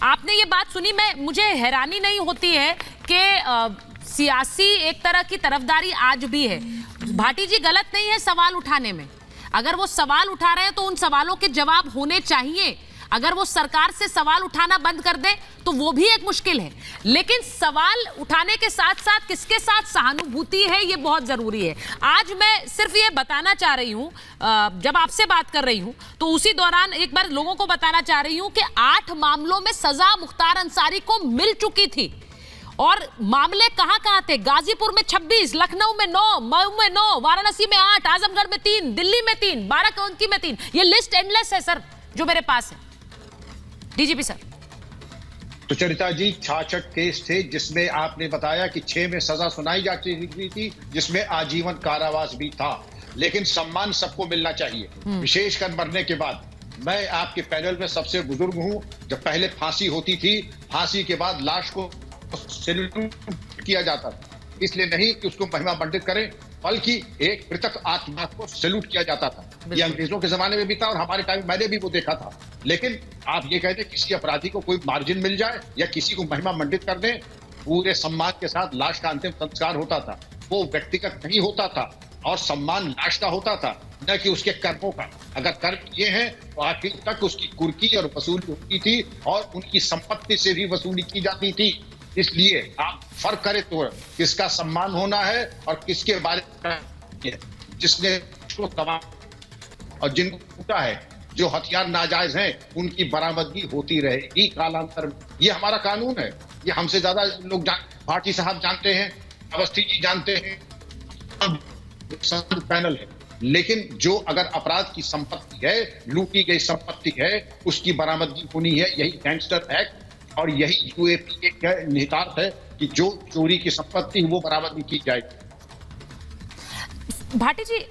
आपने ये बात सुनी, मुझे हैरानी नहीं होती है कि सियासी एक तरह की तरफदारी आज भी है। भाटी जी गलत नहीं है सवाल उठाने में, अगर वो सवाल उठा रहे हैं तो उन सवालों के जवाब होने चाहिए। अगर वो सरकार से सवाल उठाना बंद कर दे तो वो भी एक मुश्किल है, लेकिन सवाल उठाने के साथ साथ किसके साथ सहानुभूति है ये बहुत जरूरी है। आज मैं सिर्फ ये बताना चाह रही हूं, जब आपसे बात कर रही हूं तो उसी दौरान एक बार लोगों को बताना चाह रही हूं कि 8 मामलों में सजा मुख्तार अंसारी को मिल चुकी थी और मामले कहां कहां थे? गाजीपुर में 26, लखनऊ में 9, मऊ में 9, वाराणसी में 8, आजमगढ़ में 3, दिल्ली में 3, बाराबंकी में 3। ये लिस्ट एंडलेस है सर जो मेरे पास है। DGP sir. तो चरिता जी 66 केस थे जिसमें आपने बताया कि 6 में सजा सुनाई जा चुकी थी, जिसमें आजीवन कारावास भी था। लेकिन सम्मान सबको मिलना चाहिए, विशेषकर मरने के बाद। मैं आपके पैनल में सबसे बुजुर्ग हूं। जब पहले फांसी होती थी, फांसी के बाद लाश को सैल्यूट किया जाता था, इसलिए नहीं कि उसको महिमा मंडित करें, बल्कि एक मृतक आत्मा को सैल्यूट किया जाता था। ये अंग्रेजों के जमाने में भी था और हमारे टाइम मैंने भी वो देखा था। लेकिन आप ये कहते किसी अपराधी को कोई मार्जिन मिल जाए या किसी को महिमा मंडित कर दें, पूरे सम्मान के साथ लाश का अंतिम संस्कार होता था। वो व्यक्तिगत नहीं होता था और सम्मान लाश का होता था, न कि उसके कर्मों का। अगर कर्म ये हैं तो आखिर तक उसकी कुर्की और वसूली होती थी और उनकी संपत्ति से भी वसूली की जाती थी। इसलिए आप फर्क करें तो किसका सम्मान होना है और किसके बारे में, जिसने और जिनको टूटा है, जो हथियार नाजायज हैं उनकी बरामदगी होती रहेगी कालांतर में। ये हमारा कानून है, ये हमसे ज्यादा लोग भाटी साहब जानते हैं, अवस्थी जी जानते हैं, पैनल है। लेकिन जो अगर अपराध की संपत्ति है, लूटी गई संपत्ति है, उसकी बरामदगी होनी है। यही गैंगस्टर एक्ट और यही यूएपी के निहितार्थ है कि जो चोरी की संपत्ति वो बरामदगी की जाए। भाटी जी,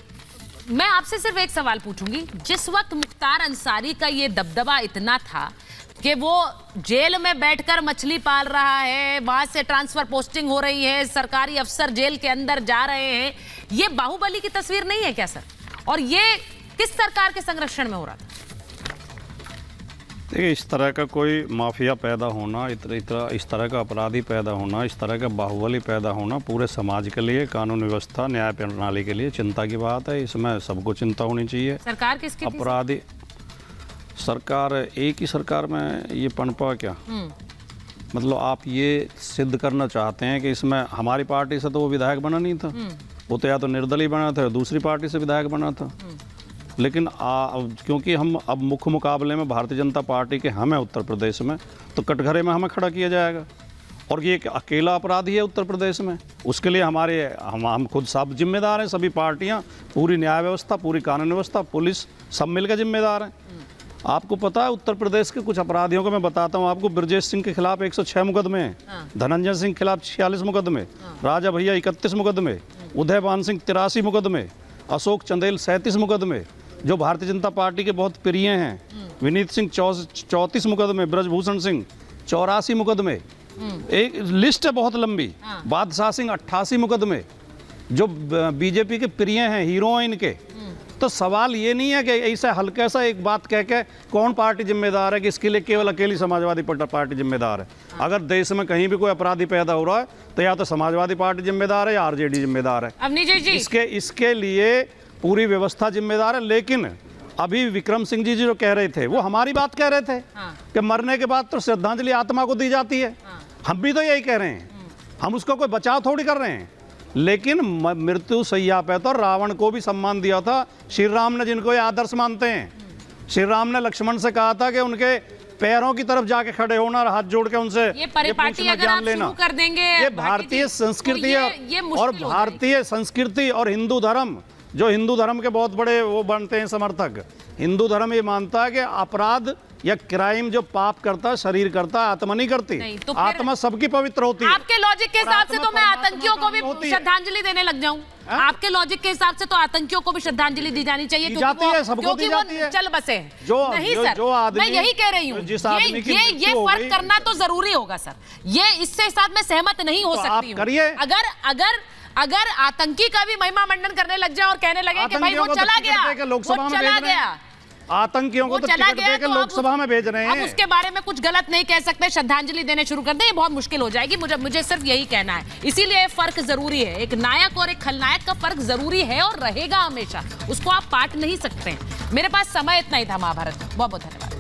मैं आपसे सिर्फ एक सवाल पूछूंगी। जिस वक्त मुख्तार अंसारी का ये दबदबा इतना था कि वो जेल में बैठकर मछली पाल रहा है, वहां से ट्रांसफर पोस्टिंग हो रही है, सरकारी अफसर जेल के अंदर जा रहे हैं, ये बाहुबली की तस्वीर नहीं है क्या सर? और ये किस सरकार के संरक्षण में हो रहा था? देखिए, इस तरह का कोई माफिया पैदा होना, इस तरह का अपराधी पैदा होना, इस तरह का बाहुबली पैदा होना पूरे समाज के लिए, कानून व्यवस्था, न्याय प्रणाली के लिए चिंता की बात है। इसमें सबको चिंता होनी चाहिए। सरकार किसकी थी? अपराधी सरकार, एक ही सरकार में ये पनपा क्या? मतलब आप ये सिद्ध करना चाहते हैं कि इसमें हमारी पार्टी से तो वो विधायक बना नहीं था, वो तो या तो निर्दलीय बना था, दूसरी पार्टी से विधायक बना था। लेकिन क्योंकि हम अब मुख्य मुकाबले में भारतीय जनता पार्टी के हम हैं उत्तर प्रदेश में, तो कटघरे में हमें खड़ा किया जाएगा। और ये एक अकेला अपराधी है उत्तर प्रदेश में, उसके लिए हम खुद सब जिम्मेदार हैं। सभी पार्टियां, पूरी न्याय व्यवस्था, पूरी कानून व्यवस्था, पुलिस, सब मिलकर जिम्मेदार हैं। आपको पता है उत्तर प्रदेश के कुछ अपराधियों को मैं बताता हूँ आपको। ब्रजेश सिंह के खिलाफ 106 मुकदमे हैं, धनंजय सिंह के खिलाफ 46 मुकदमे, राजा भैया 31 मुकदमे, उदयभान सिंह 83 मुकदमे, अशोक चंदेल 37 मुकदमे, जो भारतीय जनता पार्टी के बहुत प्रिय हैं, विनीत सिंह 34 मुकदमे, ब्रजभूषण सिंह 84 मुकदमे, एक लिस्ट है बहुत लंबी। बादशाह सिंह 88 मुकदमे, जो बीजेपी के प्रिय हैं, हीरो हैं इनके। तो सवाल ये नहीं है कि ऐसा हल्का सा एक बात कह के कौन पार्टी जिम्मेदार है कि इसके लिए केवल अकेली समाजवादी पार्टी जिम्मेदार है। अगर देश में कहीं भी कोई अपराधी पैदा हो रहा है तो या तो समाजवादी पार्टी जिम्मेदार है या आरजेडी जिम्मेदार है। इसके लिए पूरी व्यवस्था जिम्मेदार है। लेकिन अभी विक्रम सिंह जी जो कह रहे थे वो हमारी बात कह रहे थे कि मरने के बाद तो श्रद्धांजलि आत्मा को दी जाती है। हम भी तो यही कह रहे हैं, हम उसका कोई बचाव थोड़ी कर रहे हैं। लेकिन मृत्यु सैया पे तो रावण को भी सम्मान दिया था श्री राम ने, जिनको ये आदर्श मानते हैं। श्री राम ने लक्ष्मण से कहा था कि उनके पैरों की तरफ जाके खड़े होना और हाथ जोड़ के उनसे ये परिपाटी अगर आप शुरू कर देंगे, ये भारतीय संस्कृति और भारतीय संस्कृति और हिंदू धर्म, जो हिंदू धर्म के बहुत बड़े वो बनते हैं समर्थक। हिंदू धर्म ये मानता है कि अपराध या क्राइम जो पाप करता है शरीर करता है, आत्मा नहीं करती। तो आत्मा सबकी पवित्र होती है। आपके लॉजिक के हिसाब से तो मैं आतंकियों को भी श्रद्धांजलि देने लग जाऊं। आपके लॉजिक के हिसाब से तो आतंकियों को भी श्रद्धांजलि दी जानी चाहिए क्योंकि वो चल बसे हैं। नहीं सर, मैं यही कह रही हूँ, ये फर्क करना तो जरूरी होगा सर। ये इससे साथ मैं सहमत नहीं हो सकती हूँ। अगर आतंकी का भी महिमा मंडन करने लग जाए और कहने लगे कि भाई वो चला गया, आतंकियों को वो तो चला टिकट गया देकर तो लोकसभा में भेज रहे अब हैं। उसके बारे में कुछ गलत नहीं कह सकते, श्रद्धांजलि देने शुरू कर दे, ये बहुत मुश्किल हो जाएगी। मुझे सिर्फ यही कहना है, इसीलिए फर्क जरूरी है, एक नायक और एक खलनायक का फर्क जरूरी है और रहेगा हमेशा, उसको आप पाट नहीं सकते। मेरे पास समय इतना ही था महाभारत। बहुत बहुत धन्यवाद।